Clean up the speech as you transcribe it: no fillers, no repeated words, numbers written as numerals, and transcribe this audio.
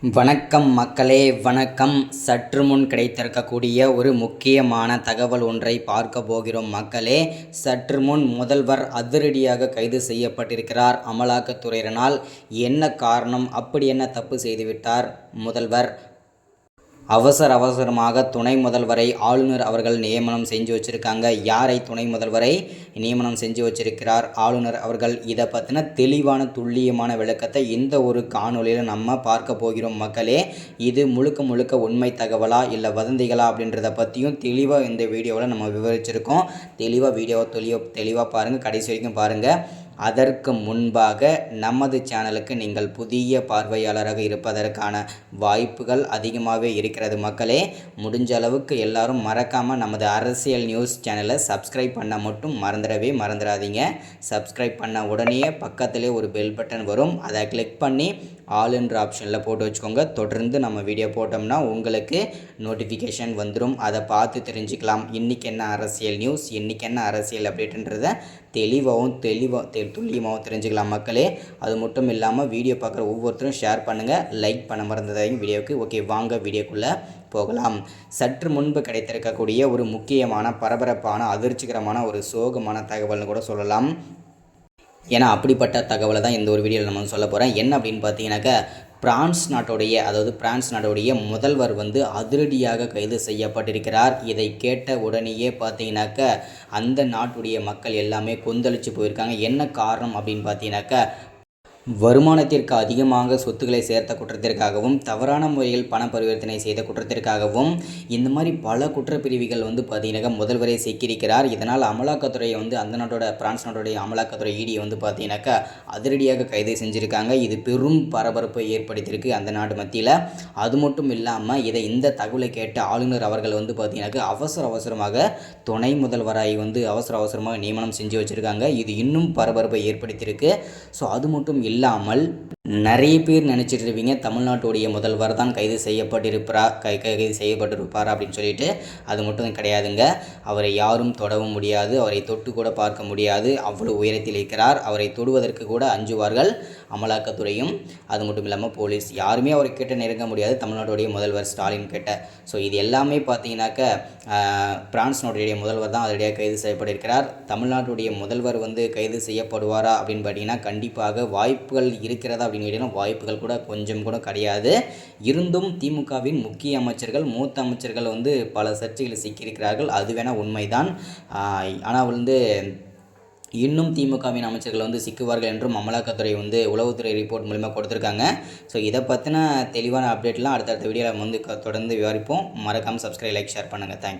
வணக்கம் மக்களே, வணக்கம். சற்று முன் கிடைத்திருக்கக்கூடிய ஒரு முக்கியமான தகவல் ஒன்றை பார்க்க போகிறோம் மக்களே. சற்று முன் முதல்வர் அதிரடியாக கைது செய்யப்பட்டிருக்கிறார் அமலாக்கத்துறையினரால். என்ன காரணம்? அப்படி என்ன தப்பு செய்துவிட்டார் முதல்வர்? அவசரமாக துணை முதல்வரை ஆளுநர் அவர்கள் நியமனம் செஞ்சு வச்சுருக்காங்க. யாரை துணை முதல்வரை நியமனம் செஞ்சு வச்சிருக்கிறார் ஆளுநர் அவர்கள்? இதை பற்றின தெளிவான துல்லியமான விளக்கத்தை இந்த ஒரு காணொலியில் நம்ம பார்க்க போகிறோம் மக்களே. இது முழுக்க உண்மை தகவலா இல்லை வதந்திகளா அப்படின்றத பற்றியும் தெளிவாக இந்த வீடியோவில் நம்ம விவரிச்சிருக்கோம். தெளிவாக வீடியோவை தெளிவாக பாருங்கள், கடைசி வரைக்கும் பாருங்கள். அதற்கு முன்பாக நமது சேனலுக்கு நீங்கள் புதிய பார்வையாளராக இருப்பதற்கான வாய்ப்புகள் அதிகமாகவே இருக்கிறது மக்களே. முடிஞ்ச அளவுக்கு எல்லாரும் மறக்காமல் நமது அரசியல் நியூஸ் சேனலை சப்ஸ்கிரைப் பண்ண மட்டும் மறந்துடாதீங்க. சப்ஸ்கிரைப் பண்ண உடனே பக்கத்திலே ஒரு பெல் பட்டன் வரும், அதை கிளிக் பண்ணி ஆல் என்ற ஆப்ஷனில் போட்டு வச்சுக்கோங்க. தொடர்ந்து நம்ம வீடியோ போட்டோம்னா உங்களுக்கு நோட்டிஃபிகேஷன் வந்துடும். அதை பார்த்து தெரிஞ்சுக்கலாம் இன்றைக்கி என்ன அரசியல் நியூஸ், இன்றைக்கி என்ன அரசியல் அப்டேட்டுன்றதை துல்லியமாகவும் தெரிஞ்சுக்கலாம் மக்களே. அது மட்டும் இல்லாமல் வீடியோ பார்க்குற ஒவ்வொருத்தரும் ஷேர் பண்ணுங்கள், லைக் பண்ண மறந்ததையும் வீடியோவுக்கு. ஓகே, வாங்க வீடியோக்குள்ளே போகலாம். சற்று முன்பு கிடைத்திருக்கக்கூடிய ஒரு முக்கியமான பரபரப்பான அதிர்ச்சிகரமான ஒரு சோகமான தகவல்னு கூட சொல்லலாம். ஏன்னா அப்படிப்பட்ட தகவலை தான் இந்த ஒரு வீடியோவில் நம்ம சொல்ல போகிறேன். என்ன அப்படின்னு பார்த்தீங்கன்னாக்கா, பிரான்ஸ் நாட்டுடைய முதல்வர் அதிரடியாக கைது செய்யப்பட்டிருக்கிறார். இதை கேட்ட உடனேயே பார்த்தீங்கன்னாக்கா அந்த நாட்டுடைய மக்கள் எல்லாமே கொந்தளிச்சு போயிருக்காங்க. என்ன காரணம் அப்படின்னு பார்த்தீங்கன்னாக்கா, வருமானத்திற்கு அதிகமாக சொத்துக்களை சேர்த்த குற்றத்திற்காகவும் தவறான முறையில் பண பரிவர்த்தனை செய்த குற்றத்திற்காகவும் இந்த மாதிரி பல குற்றப்பிரிவுகள் பார்த்தீங்கன்னாக்கா முதல்வரை சிக்கியிருக்கிறார். இதனால் அமலாக்கத்துறை அந்த நாட்டோட பிரான்ஸ் நாட்டுடைய அமலாக்கத்துறை இடி பார்த்தீங்கன்னாக்கா அதிரடியாக கைது செஞ்சுருக்காங்க. இது பெரும் பரபரப்பை ஏற்படுத்தியிருக்கு அந்த நாடு மத்தியில். அது மட்டும் இல்லாமல் இந்த தகவலை கேட்ட ஆளுநர் அவர்கள் பார்த்தீங்கன்னாக்கா அவசரமாக துணை முதல்வராய் அவசரமாக நியமனம் செஞ்சு வச்சுருக்காங்க. இது இன்னும் பரபரப்பை ஏற்படுத்தியிருக்கு. ஸோ அது மட்டும் இல்லாமல் நிறைய பேர் நினச்சிட்டு இருப்பீங்க தமிழ்நாட்டுடைய முதல்வர் தான் கைது செய்யப்பட்டிருப்பார் அப்படின்னு சொல்லிட்டு. அது மட்டும் கிடையாதுங்க. அவரை யாரும் தொடவும் முடியாது, அவரை தொட்டு கூட பார்க்க முடியாது. அவ்வளோ உயரத்தில் இருக்கிறார். அவரை தொடுவதற்கு கூட அஞ்சுவார்கள் அமலாக்கத்துறையும். அது மட்டும் இல்லாமல் போலீஸ் யாருமே அவரை கிட்ட நெருங்க முடியாது, தமிழ்நாட்டுடைய முதல்வர் ஸ்டாலின் கிட்ட. ஸோ இது எல்லாமே பார்த்தீங்கன்னாக்க பிரான்ஸ் நாட்டுடைய முதல்வர் தான் அதிரடியாக கைது செய்யப்பட்டிருக்கிறார். தமிழ்நாட்டுடைய முதல்வர் கைது செய்யப்படுவாரா அப்படின்னு பார்த்தீங்கன்னா கண்டிப்பாக வாய்ப்புகள் இருக்கிறதா அப்படின்னு கேட்டிங்கன்னா வாய்ப்புகள் கூட கொஞ்சம் கூட கிடையாது. இருந்தும் திமுகவின் முக்கிய அமைச்சர்கள், மூத்த அமைச்சர்கள் பல சர்ச்சைகளில் சிக்கியிருக்கிறார்கள். அது வேணால் உண்மைதான். ஆனால் இன்னும் திமுகவின் அமைச்சர்கள் சிக்குவார்கள் என்றும் அமலாக்கத்துறை உளவுத்துறை ரிப்போர்ட் மூலமாக கொடுத்துருக்காங்க. ஸோ இதை பற்றின தெளிவான அப்டேட்லாம் அடுத்தடுத்த வீடியோவில் தொடர்ந்து விவரிப்போம். மறக்காமல் சப்ஸ்கிரைப், லைக், ஷேர் பண்ணுங்கள். தேங்க்யூ.